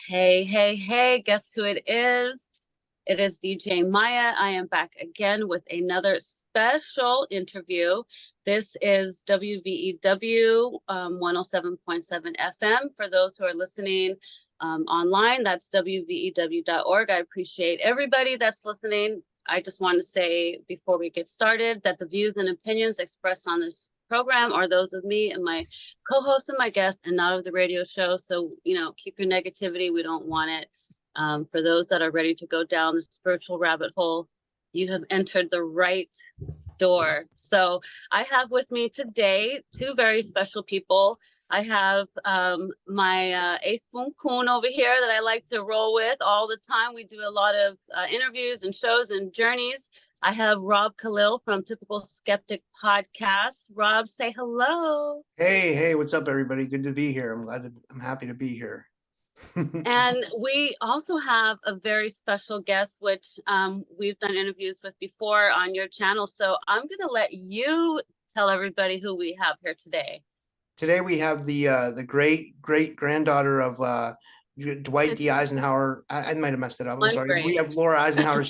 Hey, hey, hey, guess who it is? It is DJ Maya. I am back again with another special interview. This is WVEW 107.7 FM. For those who are listening online, that's WVEW.org. I appreciate everybody that's listening. I just want to say before we get started that the views and opinions expressed on this program are those of me and my co-host and my guest, and not of the radio show. So, keep your negativity. We don't want it. For those that are ready to go down the spiritual rabbit hole, you have entered the right door. So I have with me today two very special people. I have my Ace Boom Coon over here that I like to roll with all the time. We do a lot of interviews and shows and journeys. I have Rob Khalil from Typical Skeptic Podcast. Rob, say hello. Hey, what's up, everybody? Good to be here. I'm happy to be here. And we also have a very special guest, which we've done interviews with before on your channel. So I'm going to let you tell everybody who we have here today. Today we have the great-granddaughter of Dwight D. Eisenhower. I might have messed it up. I'm sorry. We have Laura Eisenhower.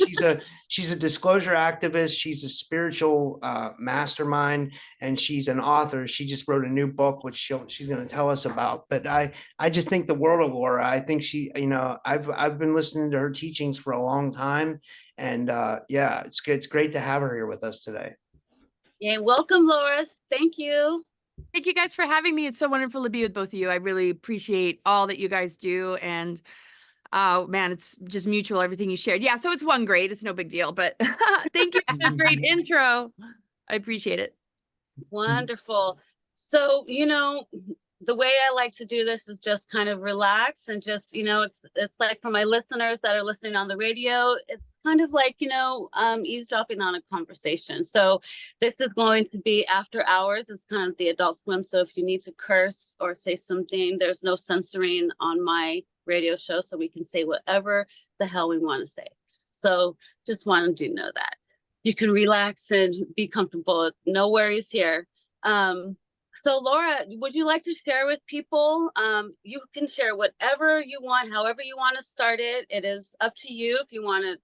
She's a disclosure activist. She's a spiritual mastermind, and she's an author. She just wrote a new book, which she's going to tell us about. But I just think the world of Laura. I think she, I've been listening to her teachings for a long time, and yeah, it's good. It's great to have her here with us today. Yeah, welcome, Laura. Thank you. Thank you guys for having me. It's so wonderful to be with both of you. I really appreciate all that you guys do. And oh man, it's just mutual, everything you shared. Yeah, so it's one grade. It's no big deal, but thank you for the great intro. I appreciate it. Wonderful. So, the way I like to do this is just kind of relax and just, it's like for my listeners that are listening on the radio, it's kind of like, eavesdropping on a conversation. So this is going to be after hours. It's kind of the Adult Swim. So if you need to curse or say something, there's no censoring on my radio show. So we can say whatever the hell we want to say. So just wanted you to know that. You can relax and be comfortable. No worries here. So Laura, would you like to share with people? You can share whatever you want, however you want to start it. It is up to you. If you want to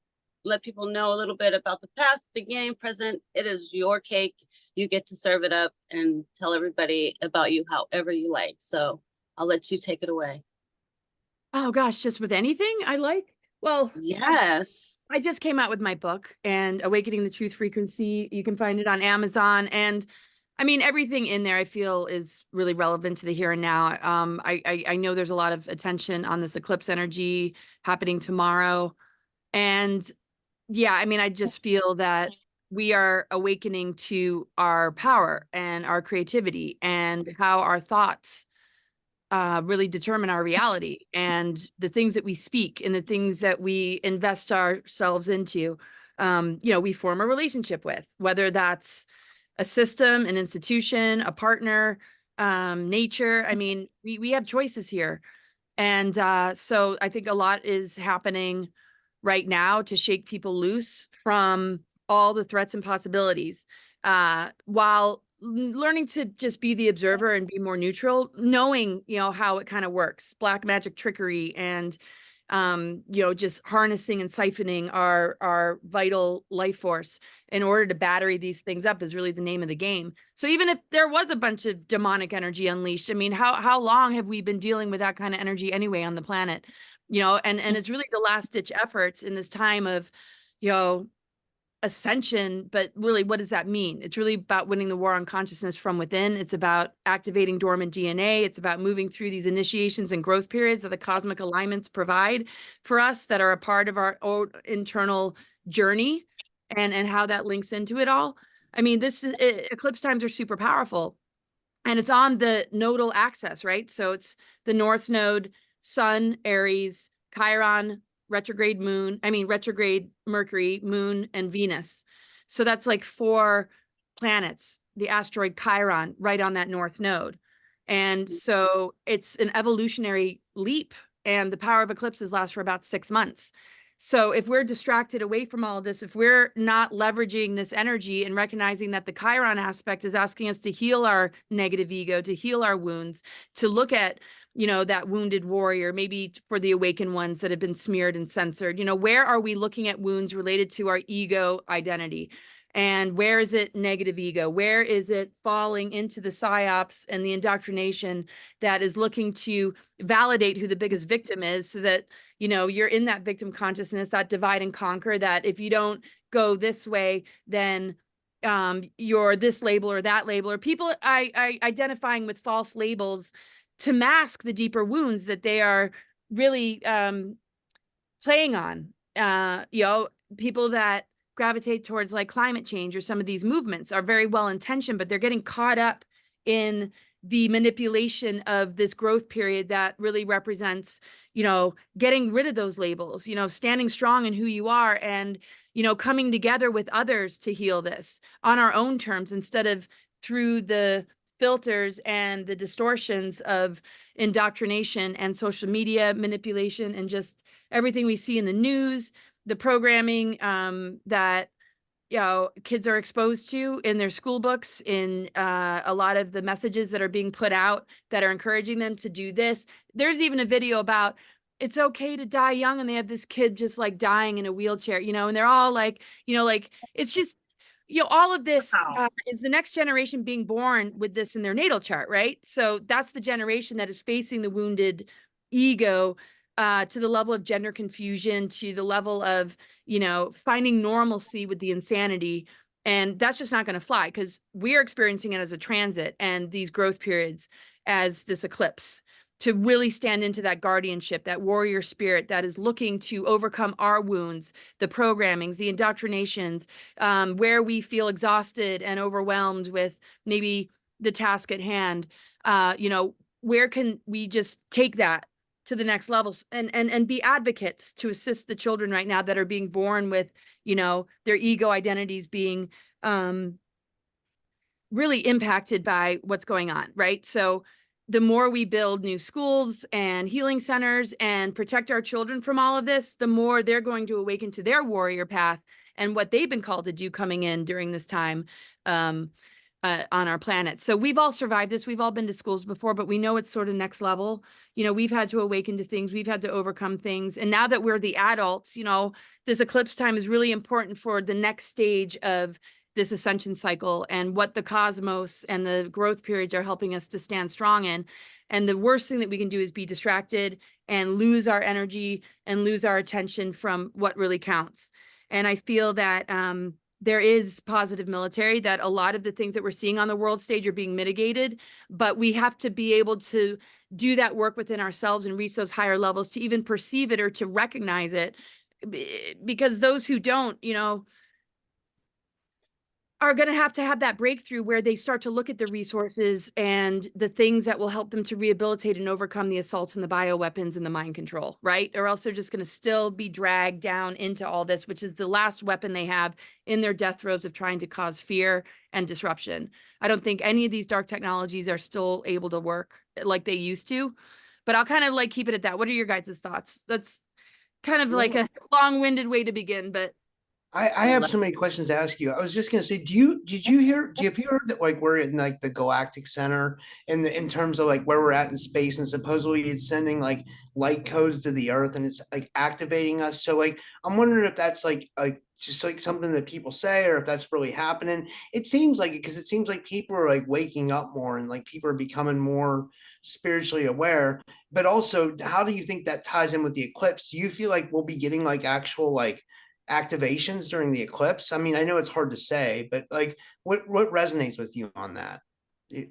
let people know a little bit about the past, beginning, present, it is your cake. You get to serve it up and tell everybody about you however you like. So I'll let you take it away. Oh gosh, just with anything I like? Well, yes. I just came out with my book, and Awakening the Truth Frequency. You can find it on Amazon. And I mean, everything in there I feel is really relevant to the here and now. I know there's a lot of attention on this eclipse energy happening tomorrow. And yeah, I mean, I just feel that we are awakening to our power and our creativity and how our thoughts really determine our reality, and the things that we speak and the things that we invest ourselves into, we form a relationship with, whether that's a system, an institution, a partner, nature. I mean, we have choices here. And so I think a lot is happening right now to shake people loose from all the threats and possibilities, while learning to just be the observer and be more neutral, knowing, how it kind of works, black magic trickery, and, just harnessing and siphoning our vital life force in order to battery these things up is really the name of the game. So even if there was a bunch of demonic energy unleashed, I mean, how long have we been dealing with that kind of energy anyway on the planet? And it's really the last ditch efforts in this time of, ascension. But really, what does that mean? It's really about winning the war on consciousness from within. It's about activating dormant DNA. It's about moving through these initiations and growth periods that the cosmic alignments provide for us, that are a part of our own internal journey, and how that links into it all. I mean, eclipse times are super powerful, and it's on the nodal axis, right? So it's the North Node, Sun, Aries, Chiron, retrograde Mercury, Moon, and Venus. So that's like 4 planets, the asteroid Chiron, right on that North Node. And so it's an evolutionary leap, and the power of eclipses lasts for about 6 months. So if we're distracted away from all of this, if we're not leveraging this energy and recognizing that the Chiron aspect is asking us to heal our negative ego, to heal our wounds, to look at you know, that wounded warrior, maybe for the awakened ones that have been smeared and censored. You know, where are we looking at wounds related to our ego identity? And where is it negative ego? Where is it falling into the psyops and the indoctrination that is looking to validate who the biggest victim is, so that, you know, you're in that victim consciousness, that divide and conquer, that if you don't go this way, then you're this label or that label, or people I identifying with false labels to mask the deeper wounds that they are really playing on. You know, people that gravitate towards like climate change or some of these movements are very well intentioned, but they're getting caught up in the manipulation of this growth period that really represents, you know, getting rid of those labels, you know, standing strong in who you are, and, you know, coming together with others to heal this on our own terms, instead of through the filters and the distortions of indoctrination and social media manipulation, and just everything we see in the news, the programming that, you know, kids are exposed to in their school books, in a lot of the messages that are being put out that are encouraging them to do this. There's even a video about it's okay to die young, and they have this kid just like dying in a wheelchair, you know, and they're all like, you know, like, it's just, you know, all of this is the next generation being born with this in their natal chart, right? So that's the generation that is facing the wounded ego, to the level of gender confusion, to the level of, you know, finding normalcy with the insanity. And that's just not going to fly, because we are experiencing it as a transit and these growth periods as this eclipse, to really stand into that guardianship, that warrior spirit that is looking to overcome our wounds, the programmings, the indoctrinations, where we feel exhausted and overwhelmed with maybe the task at hand. You know, where can we just take that to the next levels and be advocates to assist the children right now that are being born with, you know, their ego identities being really impacted by what's going on, right? So the more we build new schools and healing centers and protect our children from all of this, the more they're going to awaken to their warrior path and what they've been called to do coming in during this time on our planet. So we've all survived this. We've all been to schools before, but we know it's sort of next level. You know, we've had to awaken to things. We've had to overcome things. And now that we're the adults, you know, this eclipse time is really important for the next stage of this ascension cycle, and what the cosmos and the growth periods are helping us to stand strong in. And the worst thing that we can do is be distracted and lose our energy and lose our attention from what really counts. And I feel that there is positive military, that a lot of the things that we're seeing on the world stage are being mitigated, but we have to be able to do that work within ourselves and reach those higher levels to even perceive it or to recognize it. Because those who don't, you know, are going to have that breakthrough where they start to look at the resources and the things that will help them to rehabilitate and overcome the assaults and the bioweapons and the mind control, right? Or else they're just going to still be dragged down into all this, which is the last weapon they have in their death throes of trying to cause fear and disruption. I don't think any of these dark technologies are still able to work like they used to, but I'll kind of like keep it at that. What are your guys' thoughts? That's kind of like a long-winded way to begin, but I have so many questions to ask you. I was just going to say, have you heard that like we're in like the galactic center in terms of like where we're at in space, and supposedly it's sending like light codes to the earth and it's like activating us. So like, I'm wondering if that's like just like something that people say, or if that's really happening. It seems like it, because it seems like people are like waking up more, and like people are becoming more spiritually aware. But also, how do you think that ties in with the eclipse? Do you feel like we'll be getting like actual like activations during the eclipse? I mean, I know it's hard to say, but like what resonates with you on that?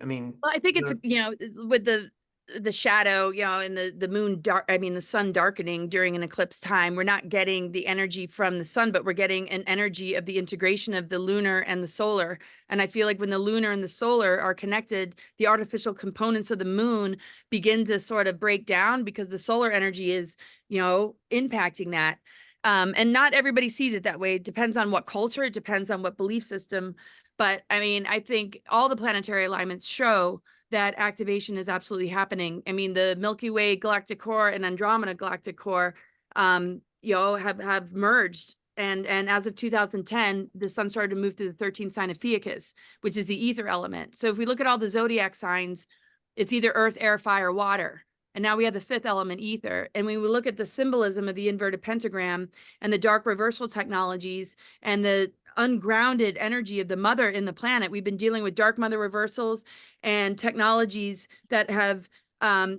I mean, well, I think it's, you know, with the shadow, you know, and the moon dark, I mean, the sun darkening during an eclipse time, we're not getting the energy from the sun, but we're getting an energy of the integration of the lunar and the solar. And I feel like when the lunar and the solar are connected, the artificial components of the moon begin to sort of break down, because the solar energy is, you know, impacting that. And not everybody sees it that way. It depends on what culture, it depends on what belief system. But I mean, I think all the planetary alignments show that activation is absolutely happening. I mean, the Milky Way galactic core and Andromeda galactic core, you know, have merged. And as of 2010, the sun started to move through the 13th sign of Fiacus, which is the ether element. So if we look at all the zodiac signs, it's either earth, air, fire, water. And now we have the fifth element, ether. And when we look at the symbolism of the inverted pentagram and the dark reversal technologies and the ungrounded energy of the mother in the planet, we've been dealing with dark mother reversals and technologies that have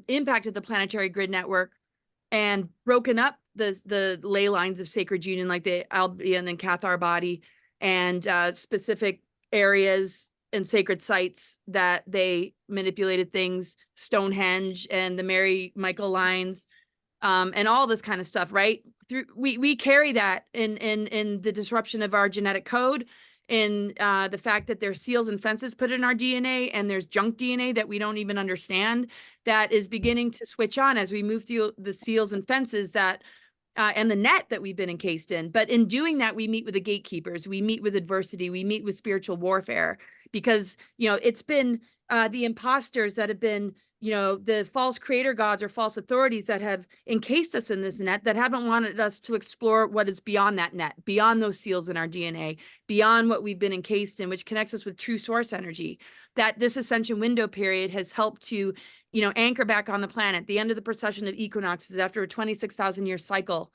impacted the planetary grid network and broken up the ley lines of sacred union, like the Albion and Cathar body, and specific areas and sacred sites that they manipulated things, Stonehenge and the Mary Michael lines, and all this kind of stuff, right? We carry that in the disruption of our genetic code, in the fact that there's seals and fences put in our DNA, and there's junk DNA that we don't even understand, that is beginning to switch on as we move through the seals and fences that and the net that we've been encased in. But in doing that, we meet with the gatekeepers, we meet with adversity, we meet with spiritual warfare, because, you know, it's been the imposters that have been, you know, the false creator gods or false authorities that have encased us in this net, that haven't wanted us to explore what is beyond that net, beyond those seals in our DNA, beyond what we've been encased in, which connects us with true source energy. That this ascension window period has helped to, you know, anchor back on the planet. The end of the precession of equinoxes after a 26,000 year cycle,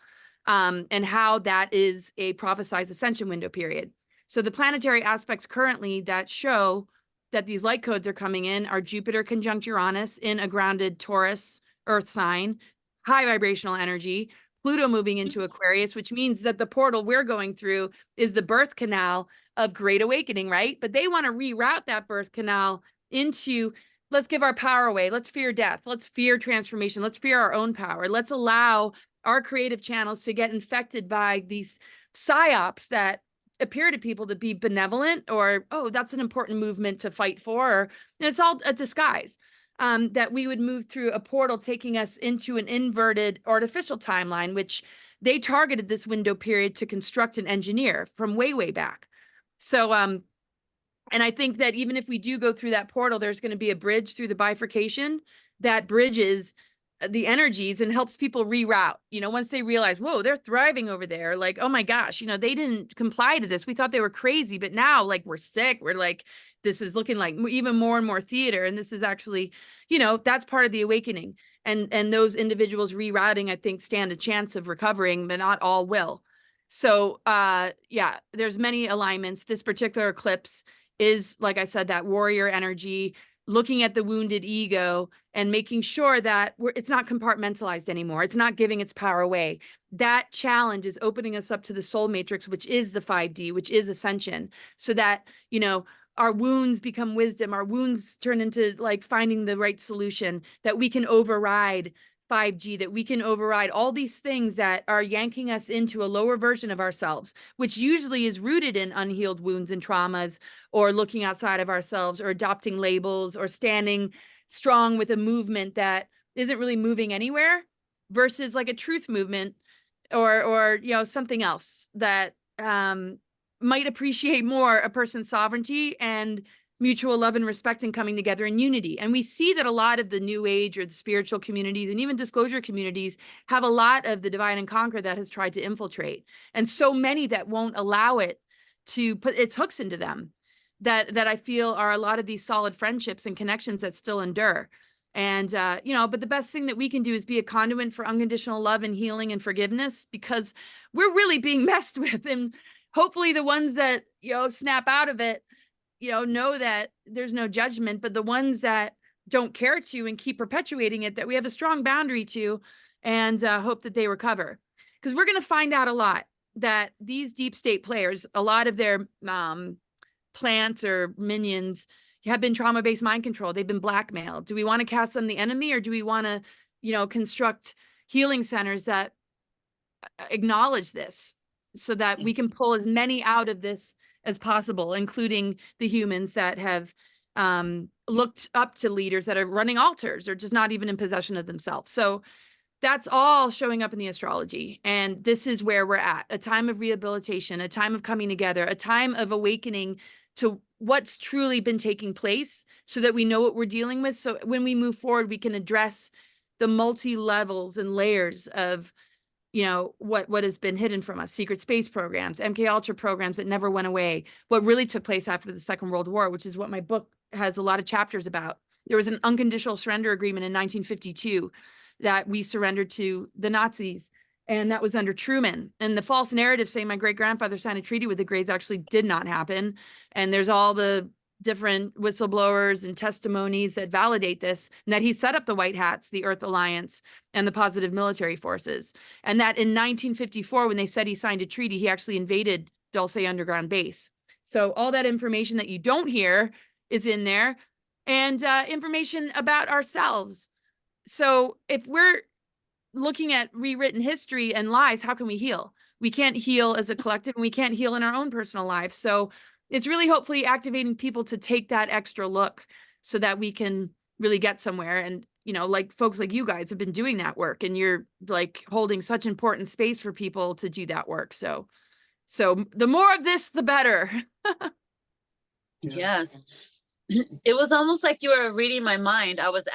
and how that is a prophesized ascension window period. So the planetary aspects currently that show that these light codes are coming in are Jupiter conjunct Uranus in a grounded Taurus earth sign, high vibrational energy, Pluto moving into Aquarius, which means that the portal we're going through is the birth canal of great awakening, right? But they want to reroute that birth canal into, let's give our power away. Let's fear death. Let's fear transformation. Let's fear our own power. Let's allow our creative channels to get infected by these psyops that appear to people to be benevolent, or, oh, that's an important movement to fight for. And it's all a disguise. That we would move through a portal taking us into an inverted artificial timeline, which they targeted this window period to construct and engineer from way, way back. So, and I think that even if we do go through that portal, there's going to be a bridge through the bifurcation that bridges the energies and helps people reroute. You know, once they realize, whoa, they're thriving over there. Like, oh my gosh, you know, they didn't comply to this. We thought they were crazy, but now, like, we're sick. We're like, this is looking like even more and more theater. And this is actually, you know, that's part of the awakening. And those individuals rerouting, I think, stand a chance of recovering, but not all will. So, yeah, there's many alignments. This particular eclipse is, like I said, that warrior energy, looking at the wounded ego and making sure that it's not compartmentalized anymore. It's not giving its power away. That challenge is opening us up to the soul matrix, which is the 5D, which is ascension, so that, you know, our wounds become wisdom. Our wounds turn into like finding the right solution, that we can override 5G, that we can override all these things that are yanking us into a lower version of ourselves, which usually is rooted in unhealed wounds and traumas, or looking outside of ourselves, or adopting labels, or standing strong with a movement that isn't really moving anywhere, versus like a truth movement, or you know, something else that might appreciate more a person's sovereignty and mutual love and respect and coming together in unity. And we see that a lot of the new age or the spiritual communities and even disclosure communities have a lot of the divide and conquer that has tried to infiltrate. And so many that won't allow it to put its hooks into them, that I feel are a lot of these solid friendships and connections that still endure. And, you know, but the best thing that we can do is be a conduit for unconditional love and healing and forgiveness, because we're really being messed with. And hopefully the ones that, you know, snap out of it, you know that there's no judgment, but the ones that don't care to and keep perpetuating it, that we have a strong boundary to, and hope that they recover. Because we're going to find out a lot that these deep state players, a lot of their plants or minions have been trauma-based mind control. They've been blackmailed. Do we want to cast them the enemy, or do we want to, you know, construct healing centers that acknowledge this, so that we can pull as many out of this as possible, including the humans that have looked up to leaders that are running altars or just not even in possession of themselves. So that's all showing up in the astrology. And this is where we're at, a time of rehabilitation, a time of coming together, a time of awakening to what's truly been taking place, so that we know what we're dealing with. So when we move forward, we can address the multi-levels and layers of, you know, what has been hidden from us: secret space programs, MK Ultra programs that never went away, what really took place after the Second World War, which is what my book has a lot of chapters about. There was an unconditional surrender agreement in 1952 that we surrendered to the Nazis. And that was under Truman. And the false narrative saying my great-grandfather signed a treaty with the Greys actually did not happen. And there's all the different whistleblowers and testimonies that validate this, and that he set up the White Hats, the Earth Alliance, and the Positive Military Forces. And that in 1954, when they said he signed a treaty, he actually invaded Dulce Underground Base. So all that information that you don't hear is in there, and information about ourselves. So if we're looking at rewritten history and lies, how can we heal? We can't heal as a collective, and we can't heal in our own personal lives. So it's really hopefully activating people to take that extra look so that we can really get somewhere. And, you know, like folks like you guys have been doing that work, and you're like holding such important space for people to do that work. So the more of this, the better. Yes. It was almost like you were reading my mind. I was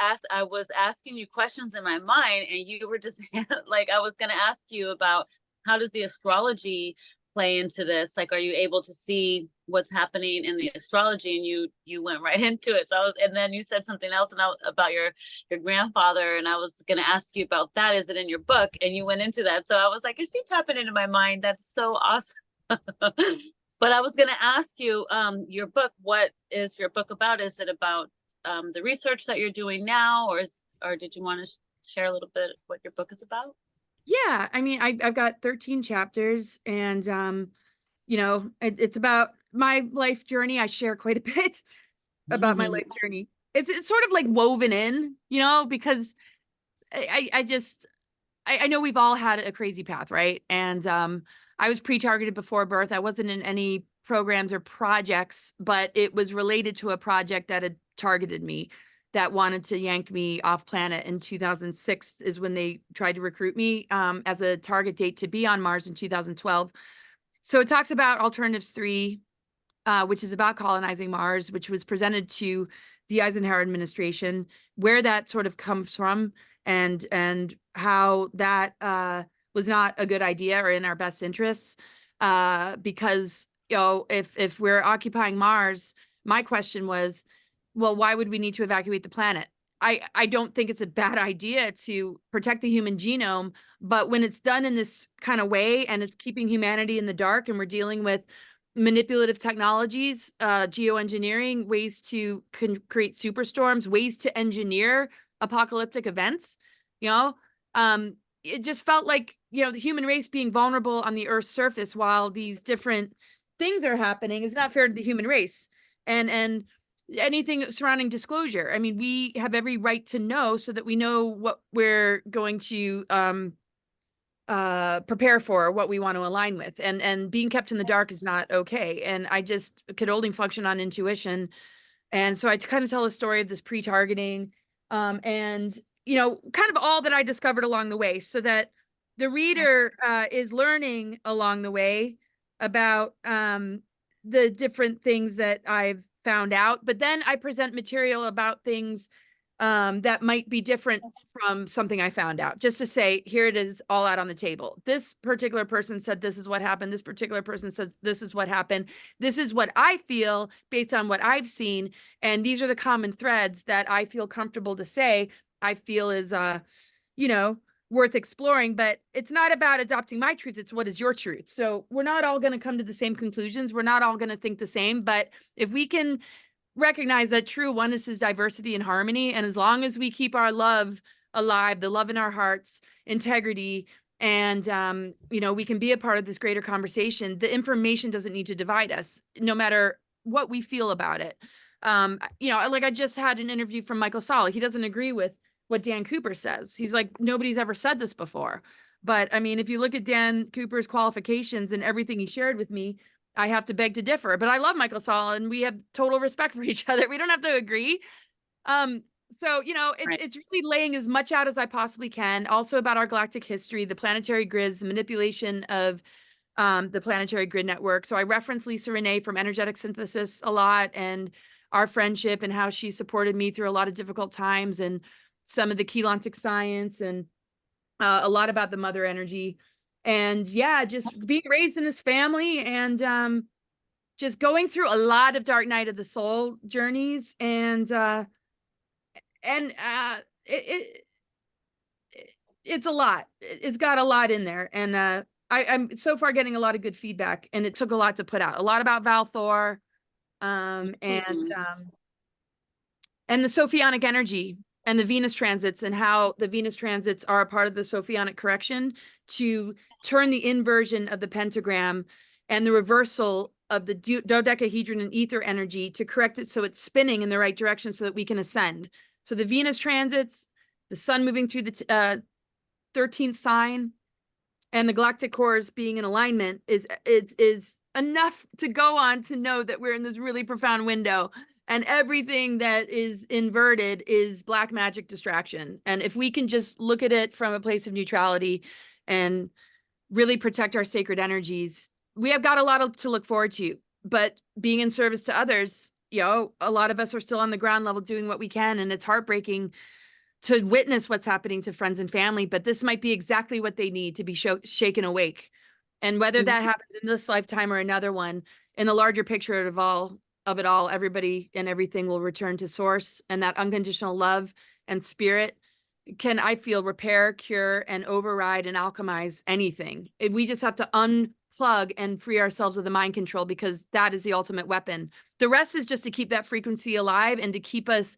asking you questions in my mind, and you were just like, I was going to ask you about how does the astrology play into this? Like, are you able to see what's happening in the astrology? And you went right into it. So and then you said something else about your grandfather, and I was going to ask you about that. Is it in your book? And you went into that. So I was like, is she tapping into my mind? That's so awesome. But I was going to ask you, your book, what is your book about? Is it about the research that you're doing now, or did you want to share a little bit what your book is about? Yeah, I mean, I've got 13 chapters, and you know, it's about my life journey. I share quite a bit about my life journey. It's sort of like woven in, you know, because I know we've all had a crazy path, right? And I was pre-targeted before birth. I wasn't in any programs or projects, but it was related to a project that had targeted me, that wanted to yank me off planet. In 2006 is when they tried to recruit me as a target date to be on Mars in 2012. So it talks about Alternatives 3, which is about colonizing Mars, which was presented to the Eisenhower administration, where that sort of comes from, and how that was not a good idea or in our best interests, because, you know, if we're occupying Mars, my question was, well, why would we need to evacuate the planet? I don't think it's a bad idea to protect the human genome, but when it's done in this kind of way, and it's keeping humanity in the dark, and we're dealing with manipulative technologies, geoengineering, ways to create superstorms, ways to engineer apocalyptic events, you know, it just felt like, you know, the human race being vulnerable on the Earth's surface while these different things are happening is not fair to the human race. And anything surrounding disclosure, I mean, we have every right to know, so that we know what we're going to prepare for, what we want to align with, and being kept in the dark is not okay. And I just could only function on intuition. And so I kind of tell a story of this pre-targeting, and, you know, kind of all that I discovered along the way, so that the reader is learning along the way about the different things that I've found out. But then I present material about things that might be different from something I found out, just to say, here it is all out on the table. This particular person said this is what happened. This particular person said this is what happened. This is what I feel based on what I've seen. And these are the common threads that I feel comfortable to say I feel is, you know, worth exploring. But it's not about adopting my truth. It's what is your truth. So we're not all going to come to the same conclusions. We're not all going to think the same. But if we can recognize that true oneness is diversity and harmony, and as long as we keep our love alive, the love in our hearts, integrity, and you know, we can be a part of this greater conversation. The information doesn't need to divide us, no matter what we feel about it. You know, like I just had an interview from Michael Salla. He doesn't agree with what Dan Cooper says. He's like, nobody's ever said this before. But I mean, if you look at Dan Cooper's qualifications and everything he shared with me, I have to beg to differ. But I love Michael Salla, and we have total respect for each other. We don't have to agree. So, you know, it's really laying as much out as I possibly can. Also about our galactic history, the planetary grids, the manipulation of the planetary grid network. So I reference Lisa Renee from Energetic Synthesis a lot, and our friendship, and how she supported me through a lot of difficult times, and some of the Keylontic science, and a lot about the mother energy. And yeah, just being raised in this family, and just going through a lot of dark night of the soul journeys, and and it's a lot. It's got a lot in there, and I'm so far getting a lot of good feedback, and it took a lot to put out. A lot about Val Thor, and the Sophionic energy and the Venus transits, and how the Venus transits are a part of the Sophionic correction to turn the inversion of the pentagram and the reversal of the dodecahedron and ether energy to correct it so it's spinning in the right direction so that we can ascend. So the Venus transits, the sun moving through the 13th sign, and the galactic cores being in alignment is enough to go on to know that we're in this really profound window, and everything that is inverted is black magic distraction. And if we can just look at it from a place of neutrality and really protect our sacred energies, we have got a lot to look forward to. But being in service to others, you know, a lot of us are still on the ground level doing what we can, and it's heartbreaking to witness what's happening to friends and family, but this might be exactly what they need to be shaken awake. And whether that happens in this lifetime or another one, in the larger picture of it all, everybody and everything will return to source, and that unconditional love and spirit can, I feel, repair, cure, and override and alchemize anything. We just have to unplug and free ourselves of the mind control, because that is the ultimate weapon. The rest is just to keep that frequency alive and to keep us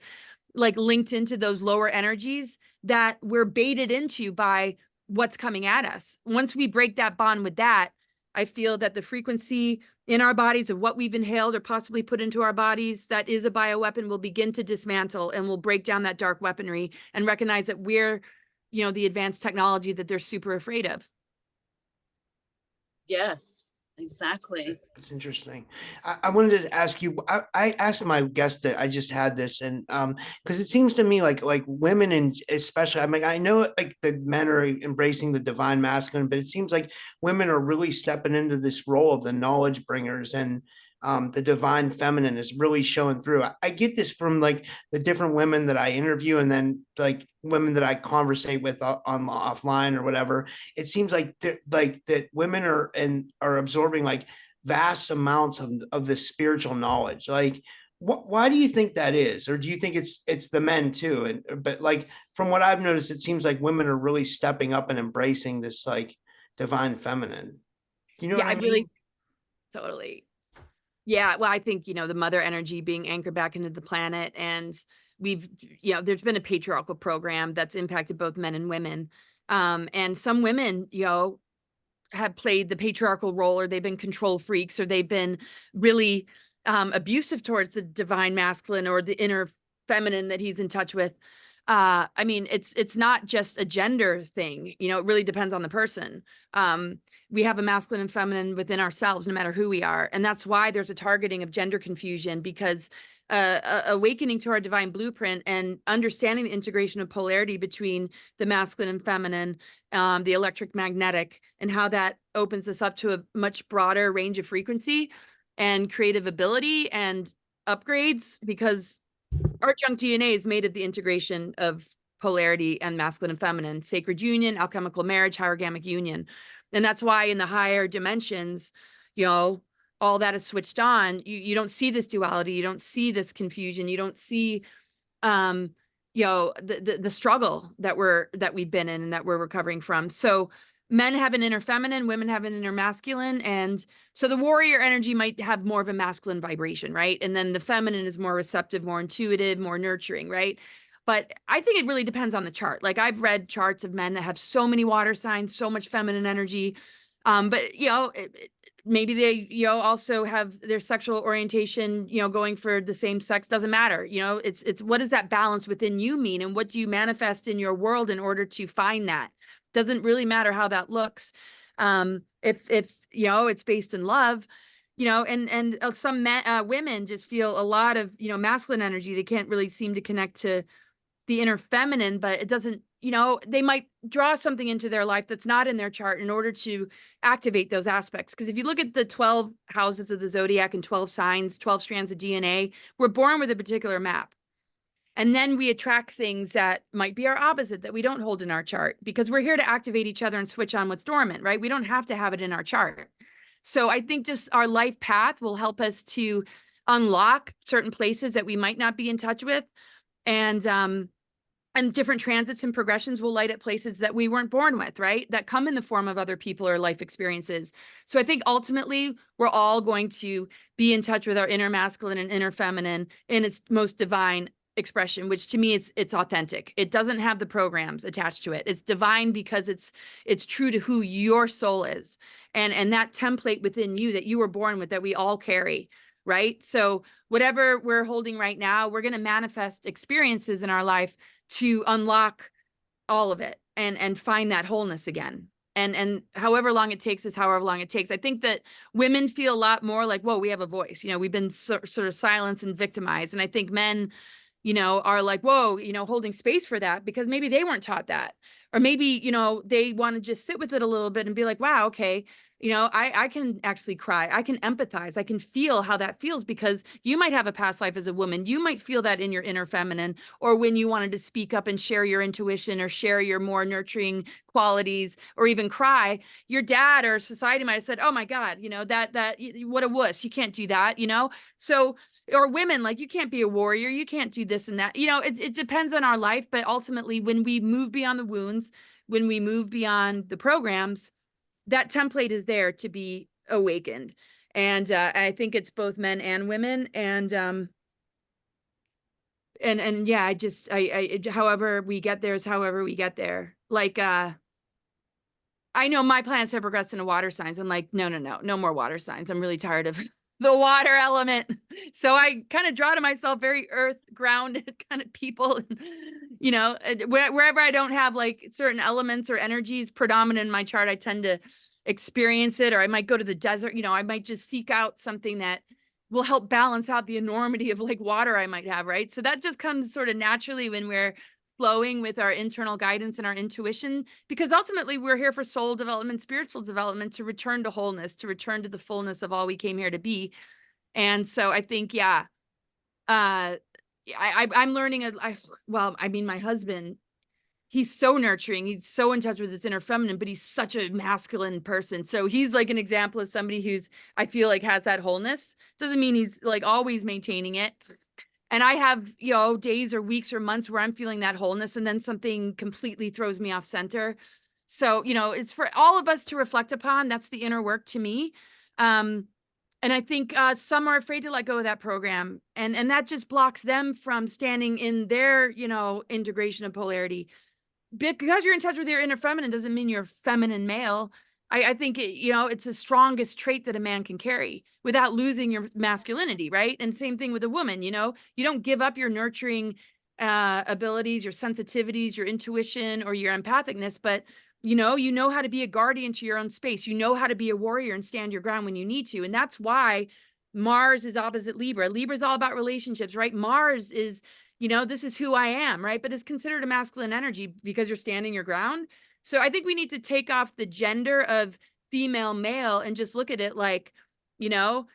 like linked into those lower energies that we're baited into by what's coming at us. Once we break that bond with that, I feel that the frequency in our bodies of what we've inhaled or possibly put into our bodies that is a bioweapon will begin to dismantle, and will break down that dark weaponry and recognize that we're, you know, the advanced technology that they're super afraid of. Yes. Exactly. That's interesting. I wanted to ask you, I asked my guest that I just had this, and because it seems to me like women, and especially, I mean, I know like the men are embracing the divine masculine, but it seems like women are really stepping into this role of the knowledge bringers, and the divine feminine is really showing through. I get this from like the different women that I interview, and then like women that I conversate with on offline or whatever. It seems like that women are absorbing like vast amounts of this spiritual knowledge. Like, why do you think that is? Or do you think it's the men too? But like from what I've noticed, it seems like women are really stepping up and embracing this like divine feminine. You know what I mean? Really, totally. Yeah, well, I think, you know, the mother energy being anchored back into the planet, and we've, you know, there's been a patriarchal program that's impacted both men and women. And some women, you know, have played the patriarchal role, or they've been control freaks, or they've been really abusive towards the divine masculine or the inner feminine that he's in touch with. I mean, it's not just a gender thing, you know, it really depends on the person. We have a masculine and feminine within ourselves, no matter who we are. And that's why there's a targeting of gender confusion, because awakening to our divine blueprint and understanding the integration of polarity between the masculine and feminine, the electric magnetic, and how that opens us up to a much broader range of frequency and creative ability and upgrades, because our junk DNA is made of the integration of polarity and masculine and feminine, sacred union, alchemical marriage, hierogamic union. And that's why in the higher dimensions, you know, all that is switched on. You don't see this duality. You don't see this confusion. You don't see, you know, the struggle that we've been in and that we're recovering from. So men have an inner feminine, women have an inner masculine. And so the warrior energy might have more of a masculine vibration, right? And then the feminine is more receptive, more intuitive, more nurturing, right? But I think it really depends on the chart. Like I've read charts of men that have so many water signs, so much feminine energy. But, you know, maybe they, you know, also have their sexual orientation, you know, going for the same sex, doesn't matter. You know, it's what does that balance within you mean? And what do you manifest in your world in order to find that? Doesn't really matter how that looks. If, you know, it's based in love, you know, and some women just feel a lot of, you know, masculine energy. They can't really seem to connect to the inner feminine, but it doesn't, you know, they might draw something into their life that's not in their chart in order to activate those aspects. Because if you look at the 12 houses of the zodiac and 12 signs, 12 strands of DNA, we're born with a particular map. And then we attract things that might be our opposite that we don't hold in our chart, because we're here to activate each other and switch on what's dormant, right? We don't have to have it in our chart. So I think just our life path will help us to unlock certain places that we might not be in touch with. And And different transits and progressions will light at places that we weren't born with, right? That come in the form of other people or life experiences. So I think ultimately we're all going to be in touch with our inner masculine and inner feminine in its most divine expression, which to me it's authentic. It doesn't have the programs attached to it. It's divine because it's true to who your soul is. And that template within you that you were born with, that we all carry, right? So whatever we're holding right now, we're going to manifest experiences in our life to unlock all of it and find that wholeness again. And however long it takes is however long it takes. I think that women feel a lot more like, whoa, we have a voice. You know, we've been sort of silenced and victimized. And I think men, you know, are like, whoa, you know, holding space for that because maybe they weren't taught that. Or maybe, you know, they want to just sit with it a little bit and be like, wow, okay, you know, I can actually cry. I can empathize. I can feel how that feels because you might have a past life as a woman. You might feel that in your inner feminine, or when you wanted to speak up and share your intuition or share your more nurturing qualities or even cry, your dad or society might have said, oh my God, you know, that what a wuss. You can't do that, you know? So, or women, like, you can't be a warrior. You can't do this and that. You know, it depends on our life. But ultimately, when we move beyond the wounds, when we move beyond the programs, that template is there to be awakened. And I think it's both men and women. And yeah, I however we get there is however we get there. Like, I know my planets have progressed into water signs. I'm like, no more water signs. I'm really tired of the water element. So I kind of draw to myself very earth grounded kind of people, you know, wherever I don't have like certain elements or energies predominant in my chart, I tend to experience it. Or I might go to the desert, you know, I might just seek out something that will help balance out the enormity of like water I might have, right? So that just comes sort of naturally when we're flowing with our internal guidance and our intuition, because ultimately we're here for soul development, spiritual development, to return to wholeness, to return to the fullness of all we came here to be. And so I think, yeah, I'm learning. I mean, my husband, he's so nurturing. He's so in touch with his inner feminine, but he's such a masculine person. So he's like an example of somebody who's, I feel like, has that wholeness. Doesn't mean he's like always maintaining it. And I have, you know, days or weeks or months where I'm feeling that wholeness and then something completely throws me off center. So, you know, it's for all of us to reflect upon. That's the inner work to me. And I think some are afraid to let go of that program. And that just blocks them from standing in their, you know, integration of polarity. Because you're in touch with your inner feminine doesn't mean you're feminine male. I think you know, it's the strongest trait that a man can carry without losing your masculinity, right? And same thing with a woman. You know, you don't give up your nurturing abilities, your sensitivities, your intuition, or your empathicness, but you know how to be a guardian to your own space. You know how to be a warrior and stand your ground when you need to. And that's why Mars is opposite Libra. Libra is all about relationships, right? Mars is, you know, this is who I am, right? But it's considered a masculine energy because you're standing your ground. So I think we need to take off the gender of female, male, and just look at it like, you know,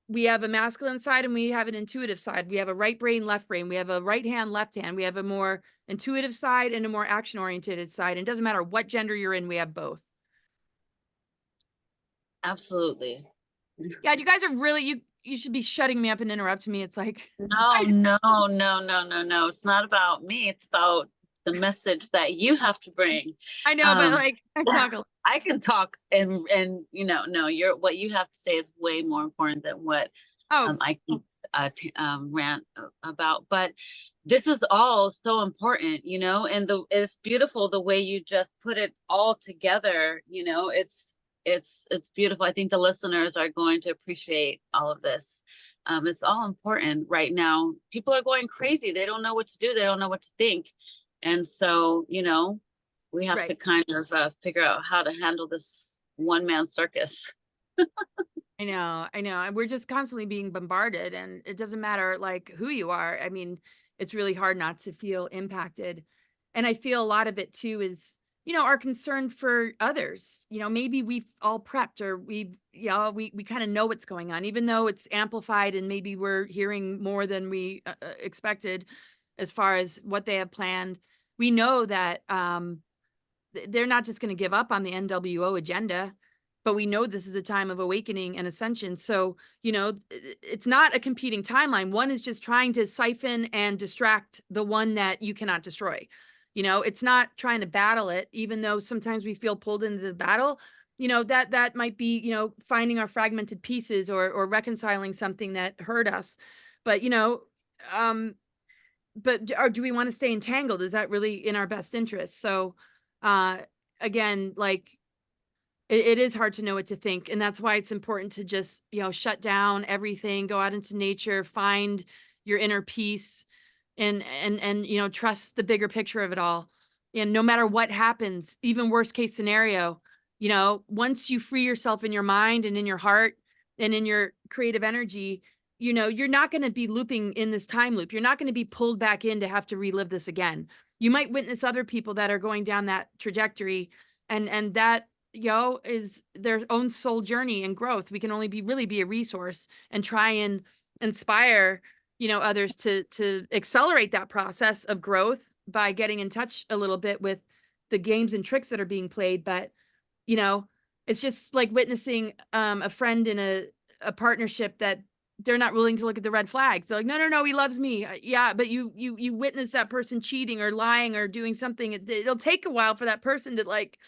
we have a masculine side and we have an intuitive side. We have a right brain, left brain. We have a right hand, left hand. We have a more intuitive side and a more action oriented side. And it doesn't matter what gender you're in, we have both. Absolutely. Yeah, you guys are really, you should be shutting me up and interrupting me. It's like, no. It's not about me. It's about the message that you have to bring. I know, but like, I can talk and you know, no, what you have to say is way more important than what I can rant about. But this is all so important, you know, and it's beautiful the way you just put it all together. You know, it's beautiful. I think the listeners are going to appreciate all of this. It's all important right now. People are going crazy. They don't know what to do. They don't know what to think. And so, you know, we have to kind of figure out how to handle this one-man circus. I know. We're just constantly being bombarded, and it doesn't matter like who you are. I mean, it's really hard not to feel impacted. And I feel a lot of it too is, you know, our concern for others. You know, maybe we've all prepped, or we kind of know what's going on, even though it's amplified and maybe we're hearing more than we expected as far as what they have planned. We know that they're not just going to give up on the NWO agenda, but we know this is a time of awakening and ascension. So, you know, it's not a competing timeline. One is just trying to siphon and distract the one that you cannot destroy. You know, it's not trying to battle it, even though sometimes we feel pulled into the battle. You know, that might be, you know, finding our fragmented pieces or reconciling something that hurt us. But, you know, or do we want to stay entangled? Is that really in our best interest? So, again, like it is hard to know what to think. And that's why it's important to just, you know, shut down everything, go out into nature, find your inner peace and, you know, trust the bigger picture of it all. And no matter what happens, even worst case scenario, you know, once you free yourself in your mind and in your heart and in your creative energy, you know, you're not going to be looping in this time loop. You're not going to be pulled back in to have to relive this again. You might witness other people that are going down that trajectory, and that, you know, is their own soul journey and growth. We can only really be a resource and try and inspire, you know, others to accelerate that process of growth by getting in touch a little bit with the games and tricks that are being played. But, you know, it's just like witnessing a friend in a partnership that they're not willing to look at the red flags. They're like, no, he loves me. Yeah, but you witness that person cheating or lying or doing something. It'll take a while for that person to like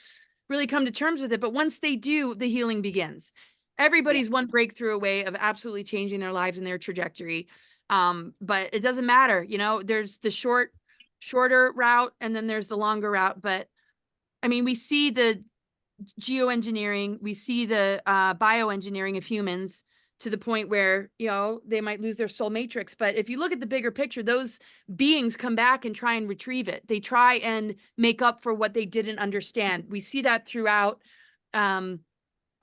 really come to terms with it. But once they do, the healing begins. Everybody's one breakthrough away of absolutely changing their lives and their trajectory. But it doesn't matter. You know, there's the shorter route and then there's the longer route. But I mean, we see the geoengineering, we see the bioengineering of humans to the point where, you know, they might lose their soul matrix. But if you look at the bigger picture, those beings come back and try and retrieve it. They try and make up for what they didn't understand. We see that throughout our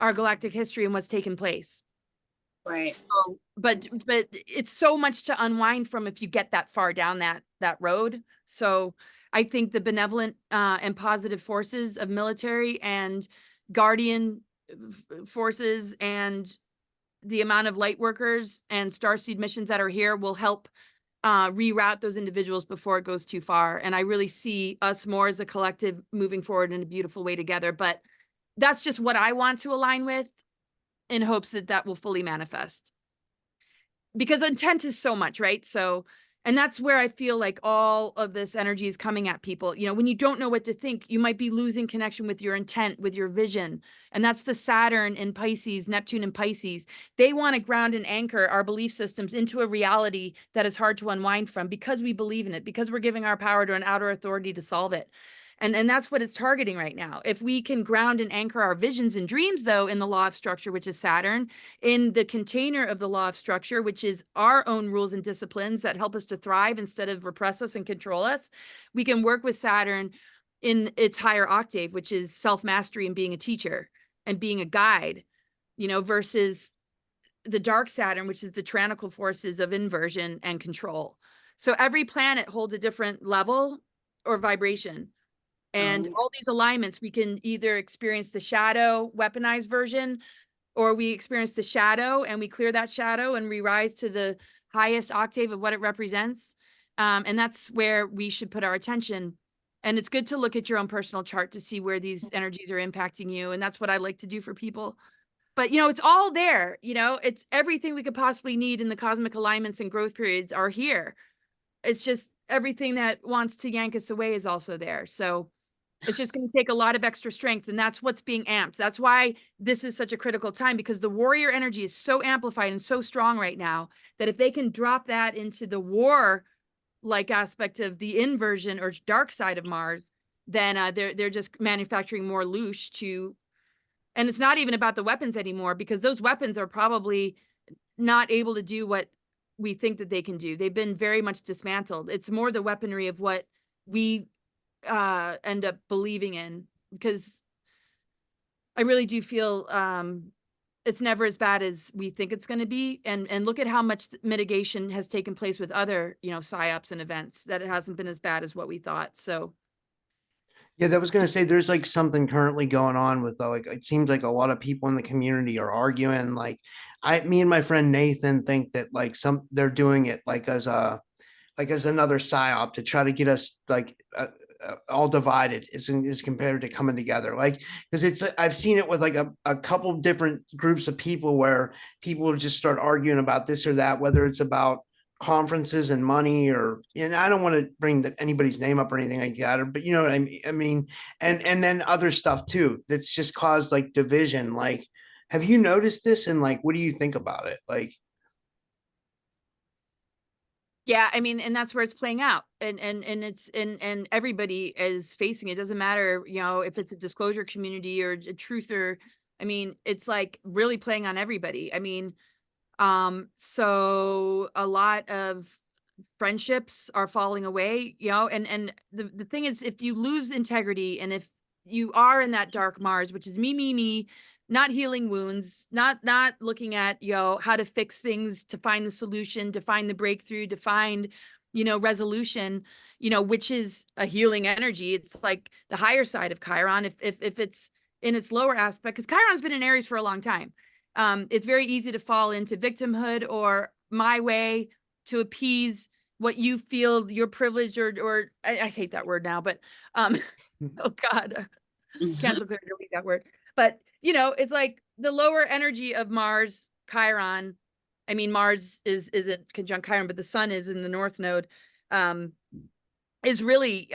galactic history and what's taken place. Right. So, but it's so much to unwind from if you get that far down that road. So I think the benevolent and positive forces of military and guardian forces and the amount of light workers and starseed missions that are here will help reroute those individuals before it goes too far. And I really see us more as a collective moving forward in a beautiful way together. But that's just what I want to align with in hopes that that will fully manifest. Because intent is so much, right? So, and that's where I feel like all of this energy is coming at people. You know, when you don't know what to think, you might be losing connection with your intent, with your vision. And that's the Saturn in Pisces, Neptune in Pisces. They want to ground and anchor our belief systems into a reality that is hard to unwind from because we believe in it, because we're giving our power to an outer authority to solve it. And that's what it's targeting right now. If we can ground and anchor our visions and dreams, though, in the law of structure, which is Saturn, in the container of the law of structure, which is our own rules and disciplines that help us to thrive instead of repress us and control us, we can work with Saturn in its higher octave, which is self-mastery and being a teacher and being a guide, you know, versus the dark Saturn, which is the tyrannical forces of inversion and control. So every planet holds a different level or vibration. And all these alignments, we can either experience the shadow weaponized version, or we experience the shadow and we clear that shadow and we rise to the highest octave of what it represents. And that's where we should put our attention. And it's good to look at your own personal chart to see where these energies are impacting you. And that's what I like to do for people. But, you know, it's all there. You know, it's everything we could possibly need in the cosmic alignments and growth periods are here. It's just everything that wants to yank us away is also there. So it's just going to take a lot of extra strength. And that's what's being amped. That's why this is such a critical time, because the warrior energy is so amplified and so strong right now that if they can drop that into the war like aspect of the inversion or dark side of Mars, then they're just manufacturing more loosh to, and it's not even about the weapons anymore, because those weapons are probably not able to do what we think that they can do. They've been very much dismantled. It's more the weaponry of what we end up believing in, because I really do feel it's never as bad as we think it's going to be. And look at how much mitigation has taken place with other, you know, psyops and events, that it hasn't been as bad as what we thought. So yeah, that was going to say there's like something currently going on with like, it seems like a lot of people in the community are arguing. Like me and my friend Nathan think that like they're doing it like as another psyop to try to get us like all divided is compared to coming together. Like, because I've seen it with like a couple different groups of people where people just start arguing about this or that, whether it's about conferences and money, or, and I don't want to bring anybody's name up or anything like that, or, but you know what I mean? I mean, and then other stuff too, that's just caused like division. Like, have you noticed this? And like, what do you think about it? Like, Yeah, I mean, and that's where it's playing out. And everybody is facing it. Doesn't matter, you know, if it's a disclosure community or a truther. I mean, it's like really playing on everybody. I mean, so a lot of friendships are falling away, you know, and the thing is, if you lose integrity, and if you are in that dark Mars, which is me, not healing wounds, not looking at, you know, how to fix things, to find the solution, to find the breakthrough, to find, you know, resolution, you know, which is a healing energy. It's like the higher side of Chiron. If it's in its lower aspect, because Chiron's been in Aries for a long time. It's very easy to fall into victimhood or my way to appease what you feel your privilege, or I hate that word now, but oh God, cancel clear, delete that word. But you know, it's like the lower energy of Mars, Chiron. I mean, Mars isn't conjunct Chiron, but the sun is in the North Node, is really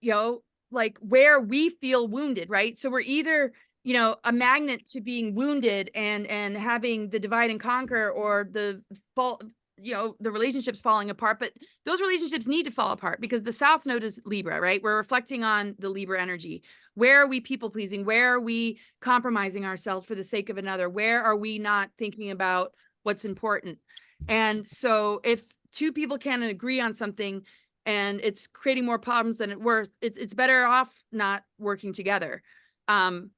you know, like where we feel wounded, right? So we're either, you know, a magnet to being wounded and having the divide and conquer, or the fall, you know, the relationships falling apart. But those relationships need to fall apart because the South Node is Libra, right? We're reflecting on the Libra energy. Where are we people pleasing? Where are we compromising ourselves for the sake of another? Where are we not thinking about what's important? And so if two people can't agree on something and it's creating more problems than it's worth, it's better off not working together. So,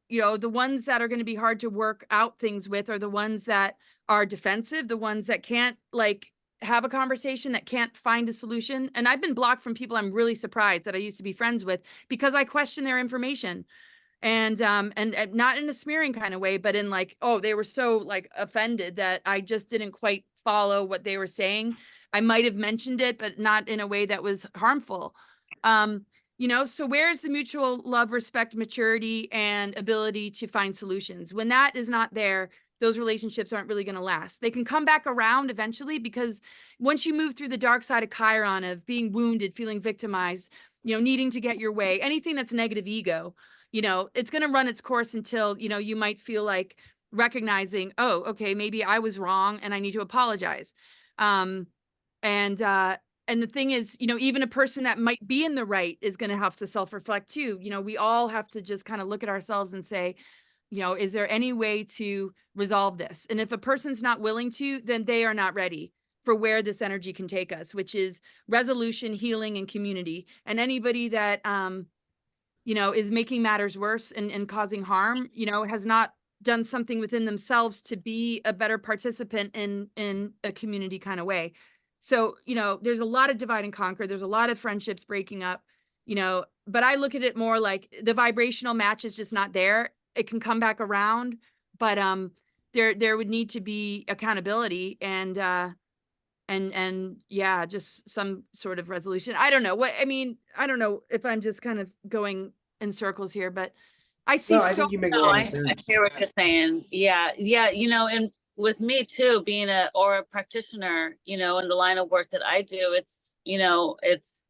you know, the ones that are going to be hard to work out things with are the ones that are defensive, the ones that can't like have a conversation, that can't find a solution. And I've been blocked from people I'm really surprised that I used to be friends with because I question their information. And not in a smearing kind of way, but in like, oh, they were so like offended that I just didn't quite follow what they were saying. I might have mentioned it, but not in a way that was harmful. You know, so where's the mutual love, respect, maturity, and ability to find solutions? When that is not there, those relationships aren't really going to last. They can come back around eventually, because once you move through the dark side of Chiron, of being wounded, feeling victimized, you know, needing to get your way, anything that's negative ego, you know, it's going to run its course until, you know, you might feel like recognizing, oh, okay, maybe I was wrong and I need to apologize. And the thing is, you know, even a person that might be in the right is going to have to self-reflect too. You know, we all have to just kind of look at ourselves and say, you know, is there any way to resolve this? And if a person's not willing to, then they are not ready for where this energy can take us, which is resolution, healing, and community. And anybody that, you know, is making matters worse and causing harm, you know, has not done something within themselves to be a better participant in a community kind of way. So, you know, there's a lot of divide and conquer. There's a lot of friendships breaking up, you know, but I look at it more like the vibrational match is just not there. It can come back around, but there would need to be accountability and yeah, just some sort of resolution. I don't know what, I mean, I don't know if I'm just kind of going in circles here, but I see no, I think you make a lot of sense. I hear what you're saying. Yeah, you know, and with me too, being a aura practitioner, you know, in the line of work that I do, it's, you know, it's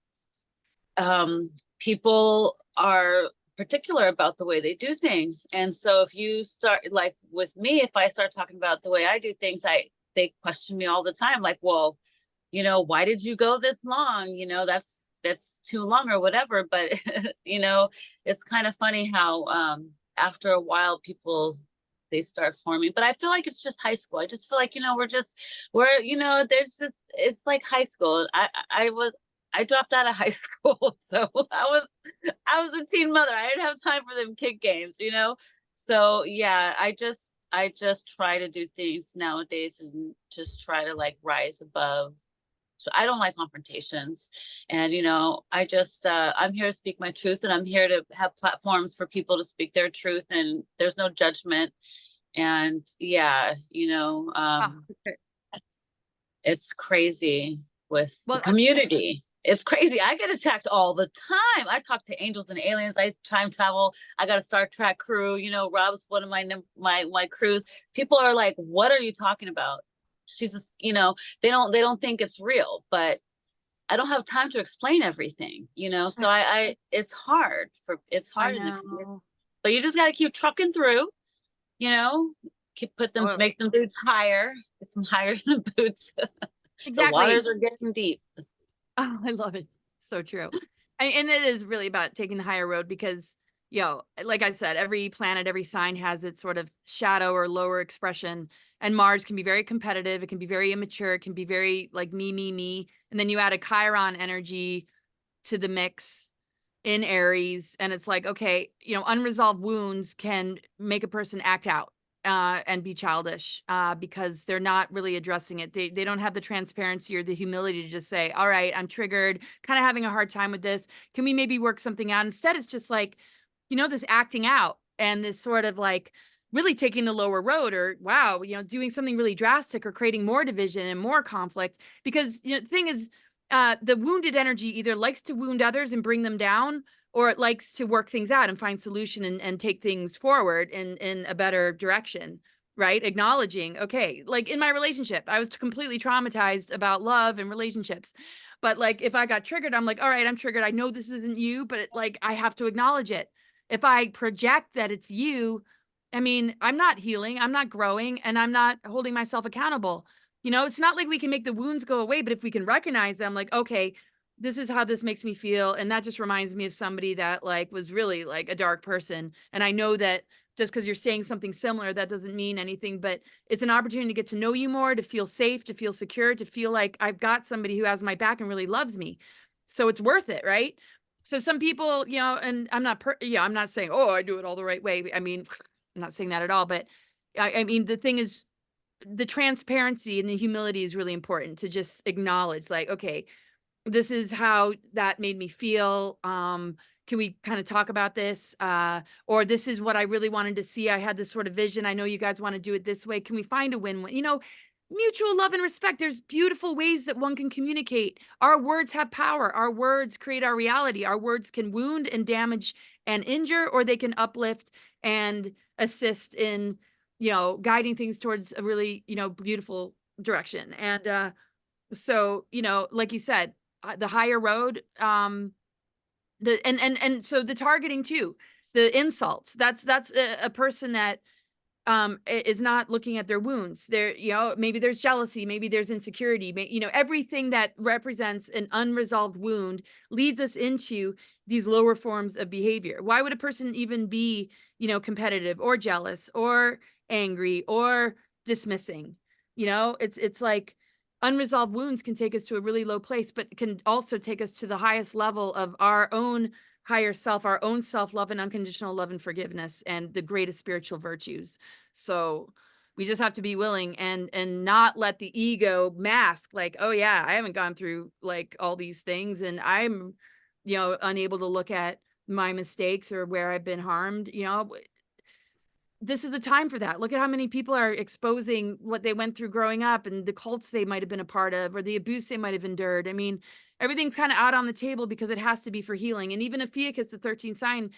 people are particular about the way they do things. And so if you start, like with me, if I start talking about the way I do things, they question me all the time, like, well, you know, why did you go this long? You know, that's too long or whatever. But you know, it's kind of funny how after a while they start forming. But I feel like it's just high school. I just feel like, you know, we're you know, there's just, it's like high school. I dropped out of high school, so I was a teen mother. I didn't have time for them kid games, you know. So yeah, I just try to do things nowadays and just try to like rise above. So I don't like confrontations, and you know, I'm here to speak my truth, and I'm here to have platforms for people to speak their truth, and there's no judgment. And yeah, you know, it's crazy with the community. It's crazy. I get attacked all the time. I talk to angels and aliens. I time travel. I got a Star Trek crew. You know, Rob's one of my crews. People are like, "What are you talking about?" she's just, you know, they don't think it's real, but I don't have time to explain everything, you know, so it's hard in the community, but you just got to keep trucking through, you know, make them boots higher, get some higher boots. Exactly. The waters are getting deep. Oh, I love it. So true. And it is really about taking the higher road because, you know, like I said, every planet, every sign has its sort of shadow or lower expression. And Mars can be very competitive. It can be very immature. It can be very like me. And then you add a Chiron energy to the mix in Aries. And it's like, okay, you know, unresolved wounds can make a person act out and be childish because they're not really addressing it. They don't have the transparency or the humility to just say, all right, I'm triggered, kind of having a hard time with this. Can we maybe work something out? Instead, it's just like, you know, this acting out and this sort of like really taking the lower road or wow, you know, doing something really drastic or creating more division and more conflict. Because, you know, the thing is, the wounded energy either likes to wound others and bring them down, or it likes to work things out and find solution and take things forward in a better direction, right? Acknowledging, okay, like in my relationship, I was completely traumatized about love and relationships. But like, if I got triggered, I'm like, all right, I'm triggered. I know this isn't you, but like, I have to acknowledge it. If I project that it's you, I mean, I'm not healing, I'm not growing, and I'm not holding myself accountable. You know, it's not like we can make the wounds go away, but if we can recognize them, like, okay, this is how this makes me feel. And that just reminds me of somebody that like was really like a dark person. And I know that just because you're saying something similar, that doesn't mean anything, but it's an opportunity to get to know you more, to feel safe, to feel secure, to feel like I've got somebody who has my back and really loves me. So it's worth it, right? So some people, you know, and I'm not, I'm not saying, oh, I do it all the right way. I mean, I'm not saying that at all, but I mean, the thing is, the transparency and the humility is really important to just acknowledge like, okay, this is how that made me feel. Can we kind of talk about this? Or this is what I really wanted to see. I had this sort of vision. I know you guys want to do it this way. Can we find a win-win? You know, mutual love and respect. There's beautiful ways that one can communicate. Our words have power. Our words create our reality. Our words can wound and damage and injure, or they can uplift and assist in, you know, guiding things towards a really, you know, beautiful direction. And so, you know, like you said, the higher road, so the targeting too, the insults, that's a person that is not looking at their wounds. There, you know, maybe there's jealousy, maybe there's insecurity, you know, everything that represents an unresolved wound leads us into these lower forms of behavior. Why would a person even be, you know, competitive or jealous or angry or dismissing? You know, it's like unresolved wounds can take us to a really low place, but can also take us to the highest level of our own higher self, our own self-love and unconditional love and forgiveness and the greatest spiritual virtues. So we just have to be willing and not let the ego mask like, oh yeah, I haven't gone through like all these things and I'm, you know, unable to look at my mistakes or where I've been harmed. You know, this is a time for that. Look at how many people are exposing what they went through growing up and the cults they might have been a part of or the abuse they might have endured. I mean, everything's kind of out on the table because it has to be for healing. And even Ophiuchus, the 13th sign,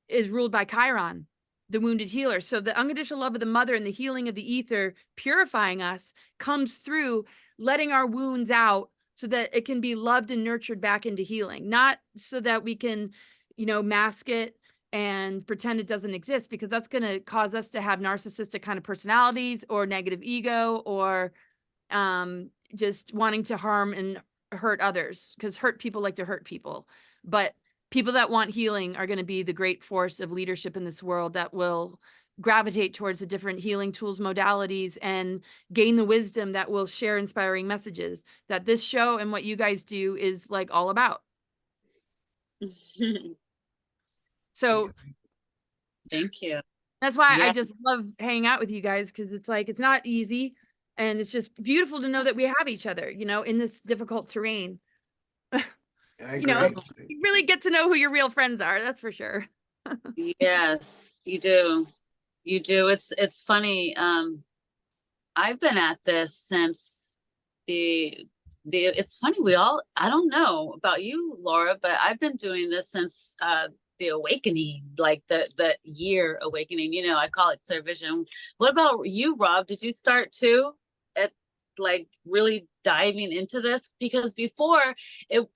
is ruled by Chiron, the wounded healer. So the unconditional love of the mother and the healing of the ether purifying us comes through letting our wounds out so that it can be loved and nurtured back into healing, not so that we can, you know, mask it and pretend it doesn't exist, because that's going to cause us to have narcissistic kind of personalities or negative ego or just wanting to harm and hurt others, because hurt people like to hurt people. But people that want healing are going to be the great force of leadership in this world that will gravitate towards the different healing tools, modalities, and gain the wisdom that will share inspiring messages that this show and what you guys do is like all about. So thank you. That's why Yeah. I just love hanging out with you guys, because it's like, it's not easy. And it's just beautiful to know that we have each other, you know, in this difficult terrain. You know, you really get to know who your real friends are. That's for sure. Yes, you do. You do. It's funny. I've been at this since it's funny. I don't know about you, Laura, but I've been doing this since the awakening, like the year awakening, you know, I call it clear vision. What about you, Rob? Did you start too at like really diving into this, because before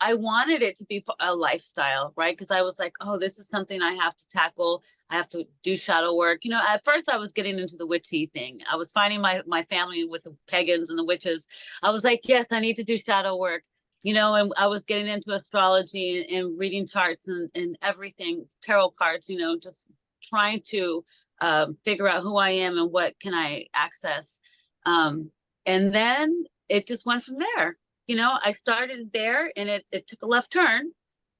I wanted it to be a lifestyle, right? Because I was like, oh, this is something I have to tackle. I have to do shadow work. You know, at first I was getting into the witchy thing. I was finding my family with the pagans and the witches. I was like, yes, I need to do shadow work. You know, and I was getting into astrology and reading charts and everything, tarot cards, you know, just trying to figure out who I am and what can I access. And then it just went from there. You know, I started there and it took a left turn,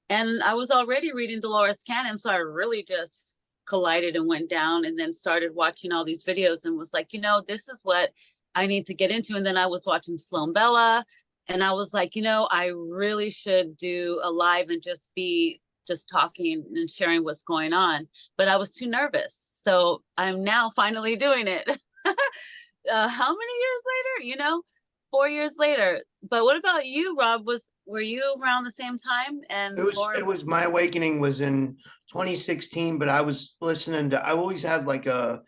and I was already reading Dolores Cannon. So I really just collided and went down, and then started watching all these videos and was like, you know, this is what I need to get into. And then I was watching Sloan Bella, and I was like, you know, I really should do a live and just be just talking and sharing what's going on. But I was too nervous. So I'm now finally doing it. How many years later? You know, 4 years later. But what about you, Rob? Were you around the same time? And Laura? It was my awakening was in 2016, but I was listening to, I always had like a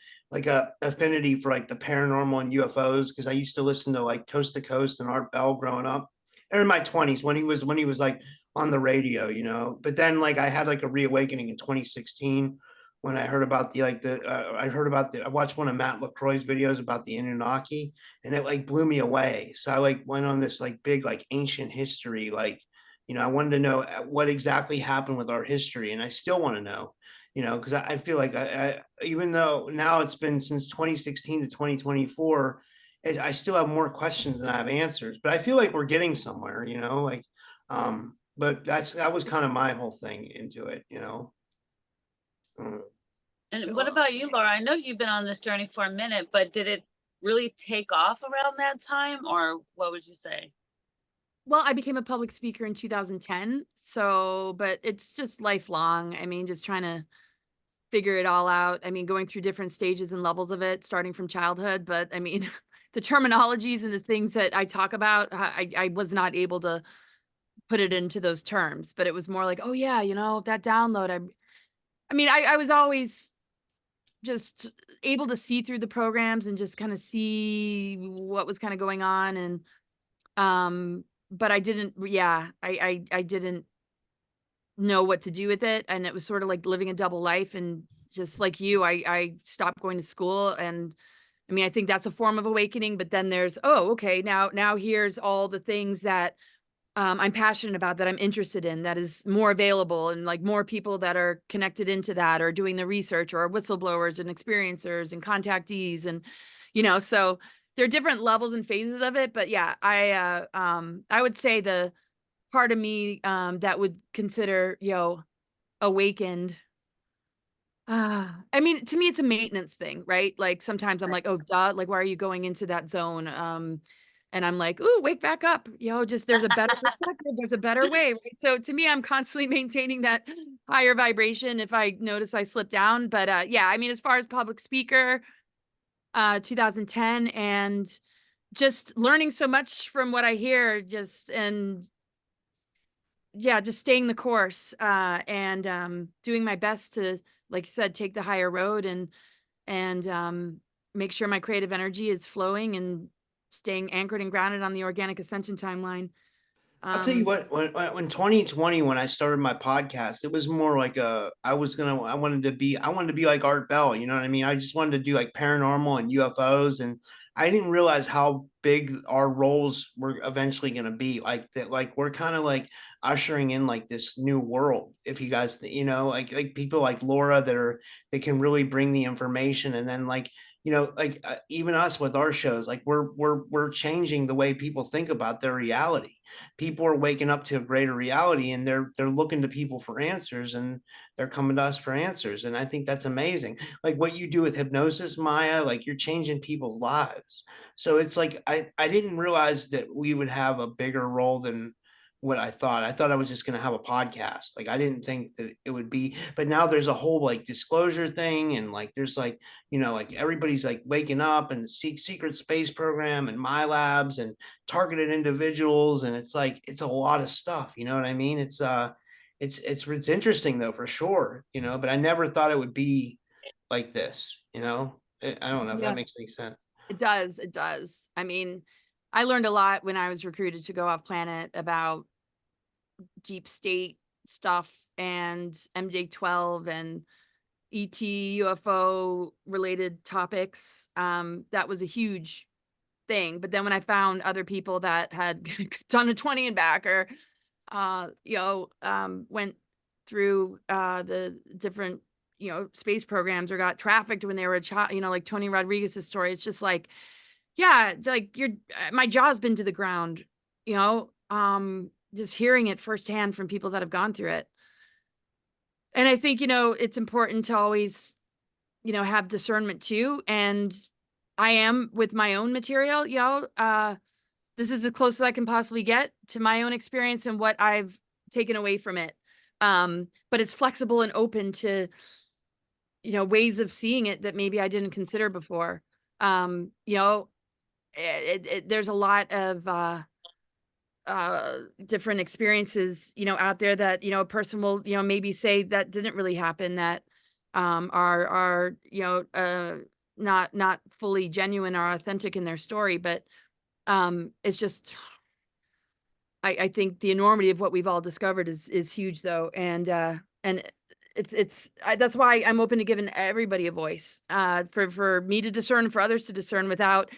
affinity for like the paranormal and UFOs, because I used to listen to like Coast to Coast and Art Bell growing up. Or in my 20s when he was like on the radio, you know. But then like I had like a reawakening in 2016 when I heard about I watched one of Matt LaCroix's videos about the Anunnaki, and it like blew me away. So I like went on this like big like ancient history, like, you know, I wanted to know what exactly happened with our history, and I still want to know, you know, because I feel like I even though now it's been since 2016 to 2024, I still have more questions than I have answers, but I feel like we're getting somewhere, you know, like, but that was kind of my whole thing into it, you know. And what about you, Laura? I know you've been on this journey for a minute, but did it really take off around that time, or what would you say? Well, I became a public speaker in 2010. So, but it's just lifelong. I mean, just trying to figure it all out. I mean, going through different stages and levels of it, starting from childhood. But I mean, the terminologies and the things that I talk about, I was not able to put it into those terms. But it was more like, oh yeah, you know, that download. I mean, I was always just able to see through the programs and just kind of see what was kind of going on. And but I didn't, yeah, I didn't know what to do with it. And it was sort of like living a double life. And just like you, I stopped going to school. And I mean, I think that's a form of awakening. But then there's, oh, okay, now here's all the things that I'm passionate about, that I'm interested in, that is more available, and like more people that are connected into that, or doing the research, or whistleblowers and experiencers and contactees. And, you know, so there are different levels and phases of it. But yeah, I would say the part of me that would consider, you know, awakened. I mean, to me, it's a maintenance thing, right? Like sometimes I'm like, oh, duh, like, why are you going into that zone? And I'm like, ooh, wake back up. You know, just there's a better perspective, there's a better way. Right? So to me, I'm constantly maintaining that higher vibration if I notice I slip down. But yeah, I mean, as far as public speaker, 2010, and just learning so much from what I hear, just and yeah, just staying the course, and doing my best to, like I said, take the higher road, and make sure my creative energy is flowing and staying anchored and grounded on the organic ascension timeline. I'll tell you what, when 2020, when I started my podcast, it was more like I wanted to be like Art Bell, you know what I mean? I just wanted to do like paranormal and UFOs. And I didn't realize how big our roles were eventually going to be, like that. Like we're kind of like ushering in like this new world. If you guys, you know, like people like Laura that can really bring the information. And then like, you know, like even us with our shows, like we're changing the way people think about their reality. People are waking up to a greater reality, and they're looking to people for answers, and they're coming to us for answers. And I think that's amazing. Like what you do with hypnosis, Maya, like you're changing people's lives. So it's like I didn't realize that we would have a bigger role than what I thought. I thought I was just going to have a podcast. Like I didn't think that it would be, but now there's a whole like disclosure thing, and like there's like, you know, like everybody's like waking up, and secret space program and my labs and targeted individuals, and it's like it's a lot of stuff, you know what I mean? It's interesting though, for sure, you know, but I never thought it would be like this, you know. I don't know if that Yeah, makes any sense. it does. It does. I mean, I learned a lot when I was recruited to go off planet about deep state stuff and MJ12 and ET UFO related topics. That was a huge thing. But then when I found other people that had done a 20 and back, or went through the different space programs, or got trafficked when they were a child, like Tony Rodriguez's story, it's just like, yeah, it's like my jaw's been to the ground, just hearing it firsthand from people that have gone through it. And I think, it's important to always, have discernment too. And I am with my own material, this is as close as I can possibly get to my own experience and what I've taken away from it. But it's flexible and open to, ways of seeing it that maybe I didn't consider before. There's a lot of different experiences, out there that, a person will, maybe say that didn't really happen, that are not fully genuine or authentic in their story. But it's just, I think the enormity of what we've all discovered is huge though. And that's why I'm open to giving everybody a voice, for me to discern, for others to discern, without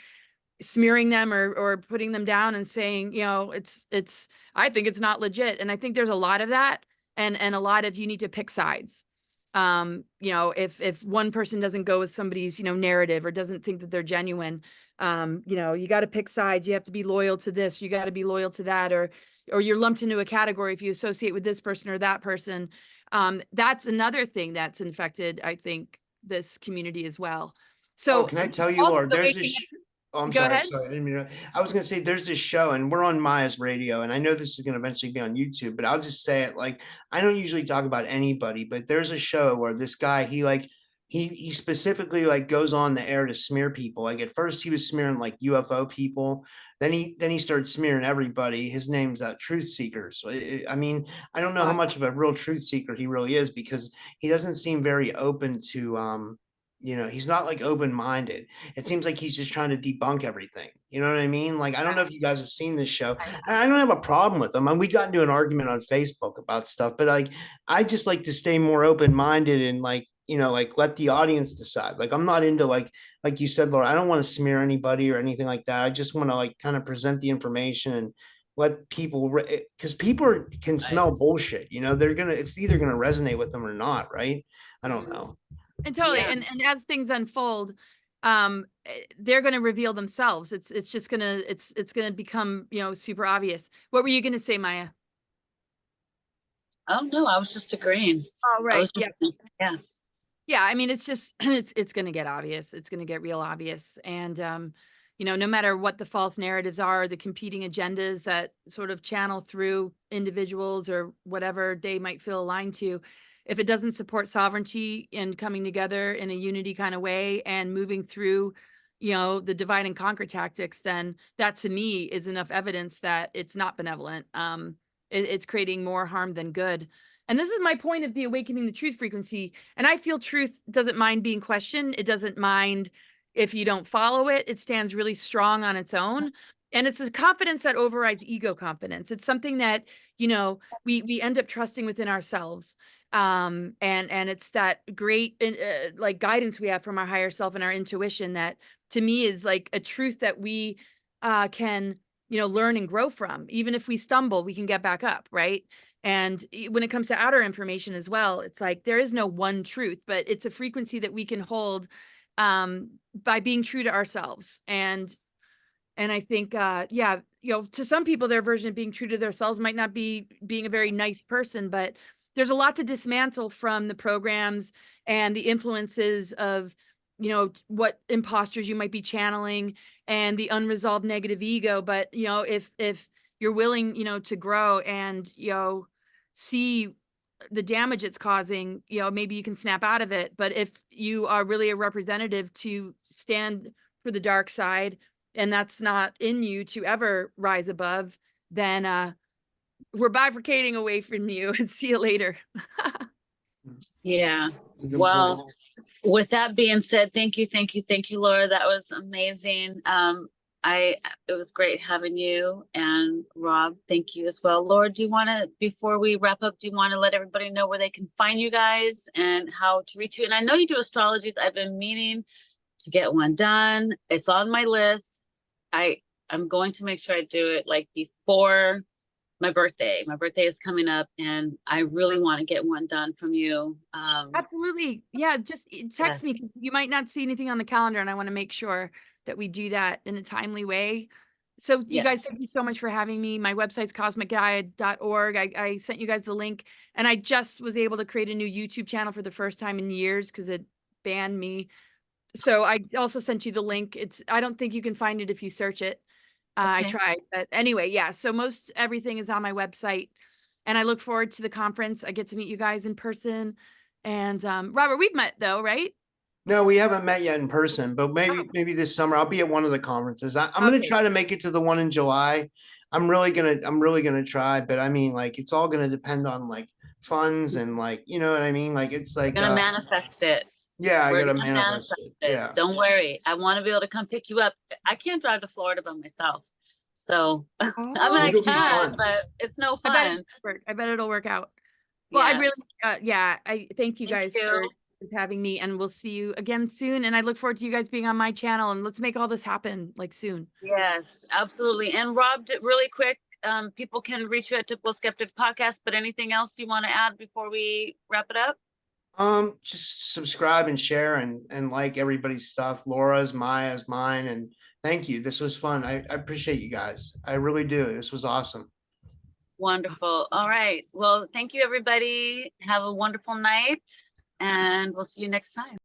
smearing them or putting them down and saying, I think it's not legit. And I think there's a lot of that, and a lot of, you need to pick sides. If one person doesn't go with somebody's, narrative, or doesn't think that they're genuine, you got to pick sides. You have to be loyal to this, you got to be loyal to that, or you're lumped into a category if you associate with this person or that person. That's another thing that's infected, I think, this community as well. So can I tell you, Laura, there's this I'm Go sorry. ahead. Sorry, I didn't mean to. I was going to say there's this show, and we're on Maya's radio, and I know this is going to eventually be on YouTube, but I'll just say it. Like, I don't usually talk about anybody, but there's a show where this guy, he specifically goes on the air to smear people. Like, at first he was smearing like UFO people, then he started smearing everybody. His name's Truth Seeker. So I mean, I don't know how much of a real truth seeker he really is, because he doesn't seem very open to he's not like open-minded. It seems like he's just trying to debunk everything. You know what I mean? Like, I don't know if you guys have seen this show. I don't have a problem with him. I mean, we got into an argument on Facebook about stuff, but I just like to stay more open-minded and let the audience decide. Like, I'm not into like you said, Laura, I don't want to smear anybody or anything like that. I just want to kind of present the information and let people, because people can smell bullshit. It's either going to resonate with them or not. Right. I don't know. And totally. Yeah. And as things unfold, they're going to reveal themselves. It's just going to, it's going to become, super obvious. What were you going to say, Maya? Oh, no, I was just agreeing. Oh, right. Yeah. Yeah. I mean, it's just, it's going to get obvious. It's going to get real obvious. And, no matter what the false narratives are, the competing agendas that sort of channel through individuals or whatever they might feel aligned to, if it doesn't support sovereignty and coming together in a unity kind of way and moving through, the divide and conquer tactics, then that to me is enough evidence that it's not benevolent. It's creating more harm than good. And this is my point of the awakening the truth frequency. And I feel truth doesn't mind being questioned. It doesn't mind if you don't follow it. It stands really strong on its own. And it's a confidence that overrides ego confidence. It's something that, we end up trusting within ourselves. And it's that great guidance we have from our higher self and our intuition that to me is like a truth that we can learn and grow from. Even if we stumble, we can get back up, right? And when it comes to outer information as well, it's like there is no one truth, but it's a frequency that we can hold by being true to ourselves. And I think to some people, their version of being true to themselves might not be being a very nice person, but there's a lot to dismantle from the programs and the influences of, what imposters you might be channeling and the unresolved negative ego. But, if you're willing, to grow and, see the damage it's causing, maybe you can snap out of it. But if you are really a representative to stand for the dark side, and that's not in you to ever rise above, then, we're bifurcating away from you, and see you later. Yeah. Well, with that being said, thank you, Laura. That was amazing. it was great having you, and Rob, thank you as well. Laura, do you want to, before we wrap up, do you want to let everybody know where they can find you guys and how to reach you? And I know you do astrologies. I've been meaning to get one done. It's on my list. I'm going to make sure I do it like before my birthday. My birthday is coming up, and I really want to get one done from you. Absolutely. Yeah, just text me, 'cause you might not see anything on the calendar, and I want to make sure that we do that in a timely way. So you guys, thank you so much for having me. My website's cosmicguide.org. I sent you guys the link, and I just was able to create a new YouTube channel for the first time in years because it banned me. So I also sent you the link. I don't think you can find it if you search it. I tried, but anyway, yeah. So most everything is on my website, and I look forward to the conference. I get to meet you guys in person. And Robert, we've met though, right? No, we haven't met yet in person, but maybe this summer I'll be at one of the conferences. I'm gonna try to make it to the one in July. I'm really gonna try, but I mean, like, it's all gonna depend on like funds and like, you know what I mean? Like, it's like gonna manifest it. Yeah, I We're gotta gonna manifest it. Yeah. Don't worry. I want to be able to come pick you up. I can't drive to Florida by myself. So I mean, I can, but it's no fun. I bet it'll work out. Well, I really, I thank you guys for having me, and we'll see you again soon. And I look forward to you guys being on my channel, and let's make all this happen like soon. Yes, absolutely. And Rob, really quick, people can reach you at Typical Skeptics Podcast, but anything else you want to add before we wrap it up? Just subscribe and share and like everybody's stuff. Laura's, Maya's, mine, and thank you. This was fun. I appreciate you guys. I really do. This was awesome. Wonderful. All right. Well, thank you, everybody. Have a wonderful night, and we'll see you next time.